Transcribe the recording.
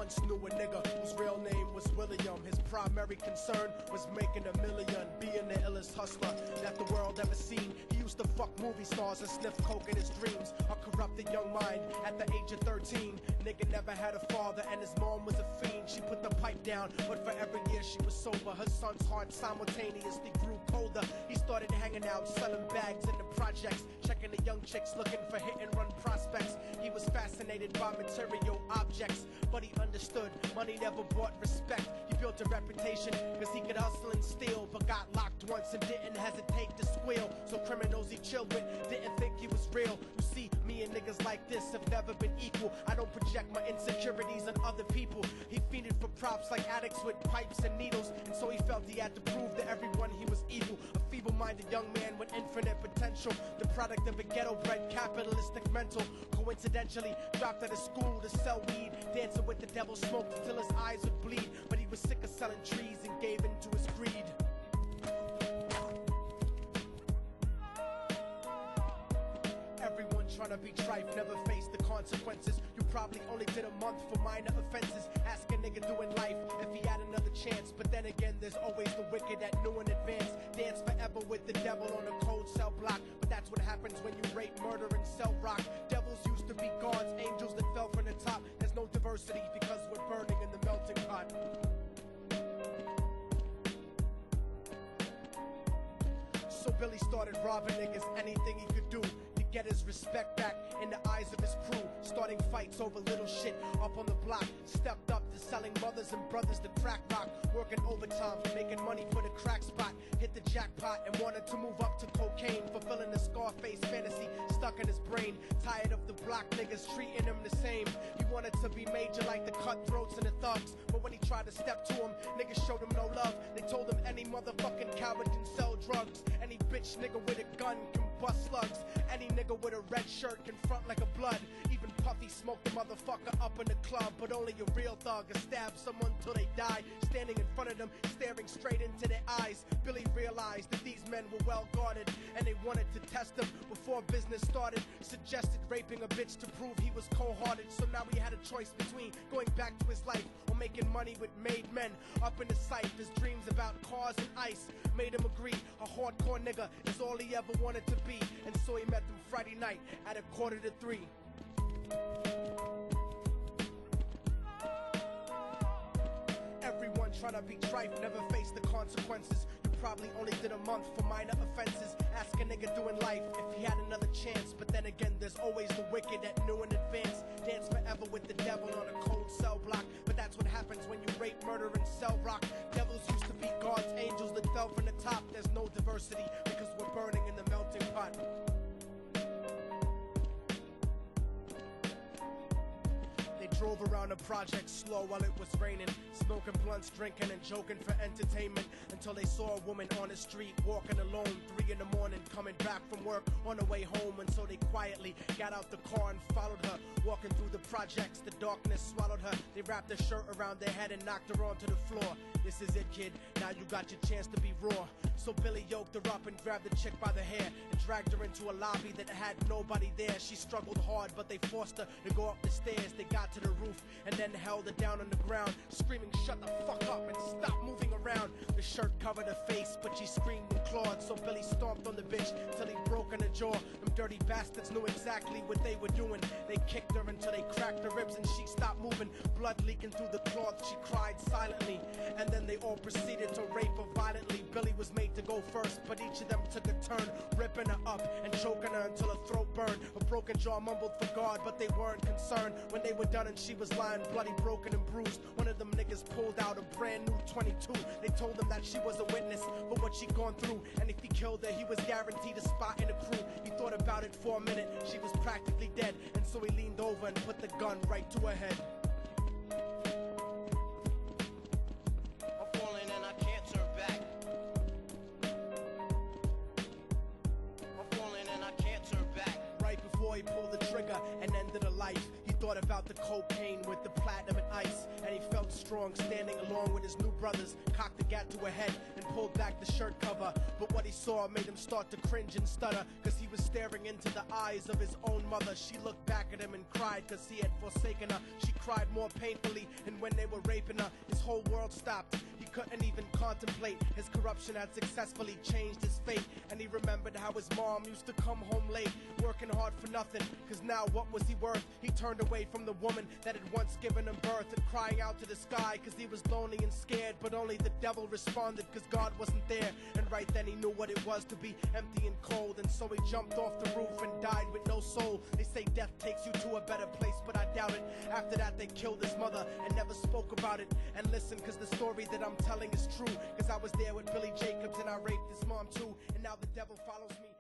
once knew a nigga whose real name was William. His primary concern was making $1 million, being the illest hustler that the world ever seen. He used to fuck movie stars and sniff coke in his dreams. A corrupted young mind at the age of 13. Nigga never had a father and his mom was a fiend. She put the pipe down, but for every year she was sober. Her son's heart simultaneously grew colder. He started hanging out, selling bags in the projects, checking the young chicks looking for hit and run prospects. He was fascinated by material objects, but he understood money never brought respect. He built a reputation cause he could hustle and steal, but got locked once and didn't hesitate to squeal. So criminals he chilled with didn't think he was real. You see, me and niggas like this have never been equal. I don't project my insecurities on other people. He fiended for props like addicts with pipes and needles, and so he felt he had to prove to everyone he was evil. A feeble-minded young man with infinite potential, the product of a ghetto-bred capitalistic mental. Coincidentally dropped out of school to sell weed, dancing with the devil, smoked until his eyes would bleed. But he was sick of selling trees and gave in to his greed. Everyone trying to be trife never faced the consequences. You probably only did a month for minor offenses. Ask a nigga doing life if he had another chance. But then again, there's always the wicked that knew in advance. Dance forever with the devil on a cold cell block. But that's what happens when you rape, murder, and sell rock. Devils used to be gods, angels that fell from the top. There's no diversity because we're burning in the melting pot. So Billy started robbing niggas, anything he could do to get his respect back in the eyes of his crew. Starting fights over little shit up on the block. Stepped up to selling mothers and brothers the crack rock. Working overtime, making money for the crack spot. Hit the jackpot and wanted to move up to cocaine, fulfilling the Scarface fantasy stuck in his brain. Tired of the block niggas treating him the same. He wanted to be major like the cutthroats and the thugs. But when he tried to step to him, niggas showed him no love. They told him any motherfucking coward can sell drugs. Any bitch nigga with a gun can bust slugs. Any nigga with a red shirt can front like a blood. Even Puffy smoked the motherfucker up in the club. But only a real thug can stab someone till they die. Standing in front of them, staring straight into their eyes, Billy realized that these men were well guarded, and they wanted to test him before business started. Suggested raping a bitch to prove he was cold-hearted. So now he had a choice between going back to his life or making money with made men. Up in the sight, his dreams about cars and ice made him agree a hardcore nigga is all he ever wanted to be. And so he met them Friday night at 2:45. Everyone trying to be trife never faced the consequences. You probably only did a month for minor offenses. Ask a nigga doing life if he had another chance. But then again, there's always the wicked that knew in advance. Dance forever with the devil on a cold cell block. But that's what happens when you rape, murder, and sell rock. Devils used to be gods, angels that fell from the top. There's no diversity because we're burning in the melting pot. They drove around the project slow while it was raining, smoking blunts, drinking and joking for entertainment, until they saw a woman on the street walking alone, 3 in the morning, coming back from work on her way home. And so they quietly got out the car and followed her, walking through the projects. The darkness swallowed her. They wrapped her shirt around their head and knocked her onto the floor. This is it, kid, now you got your chance to be raw. So Billy yoked her up and grabbed the chick by the hair and dragged her into a lobby that had nobody there. She struggled hard, but they forced her to go up the stairs. They got to the roof and then held her down on the ground, screaming, "Shut the fuck up and stop moving around." The shirt covered her face, but she screamed and clawed. So Billy stomped on the bitch till he broke in her jaw. Them dirty bastards knew exactly what they were doing. They kicked her until they cracked her ribs and she stopped moving. Blood leaking through the cloth, she cried silently. And then they all proceeded to rape her violently. Billy was made to go first, but each of them took a turn, ripping her up and choking her until her throat burned. Her broken jaw mumbled for God, but they weren't concerned. When they were done and she was lying bloody, broken and bruised, one of them niggas pulled out a brand new 22. They told him that she was a witness for what she'd gone through, and if he killed her, he was guaranteed a spot in the crew. He thought about it for a minute, she was practically dead, and so he leaned over and put the gun right to her head. I'm falling and I can't turn back. I'm falling and I can't turn back. Right before he pulled the trigger and ended her life, he thought about the cocaine with the platinum and ice, and he felt strong standing along with his new brothers. Cocked the gat to her head and pulled back the shirt cover, but what he saw made him start to cringe and stutter, cause he was staring into the eyes of his own mother. She looked back at him and cried cause he had forsaken her. She cried more painfully, and when they were raping her, his whole world stopped. He couldn't even contemplate. His corruption had successfully changed his fate, and he remembered how his mom used to come home late, working hard for nothing, cause now what was he worth? He turned away from the woman that had once given him birth, and crying out to the sky cause he was lonely and scared, but only the devil responded cause God wasn't there. And right then he knew what it was to be empty and cold, and so he jumped off the roof and died with no soul. They say death takes you to a better place, but I doubt it. After that they killed his mother and never spoke about it. And listen, cause the story that I'm telling is true, cause I was there with Billy Jacobs and I raped his mom too, and now the devil follows me.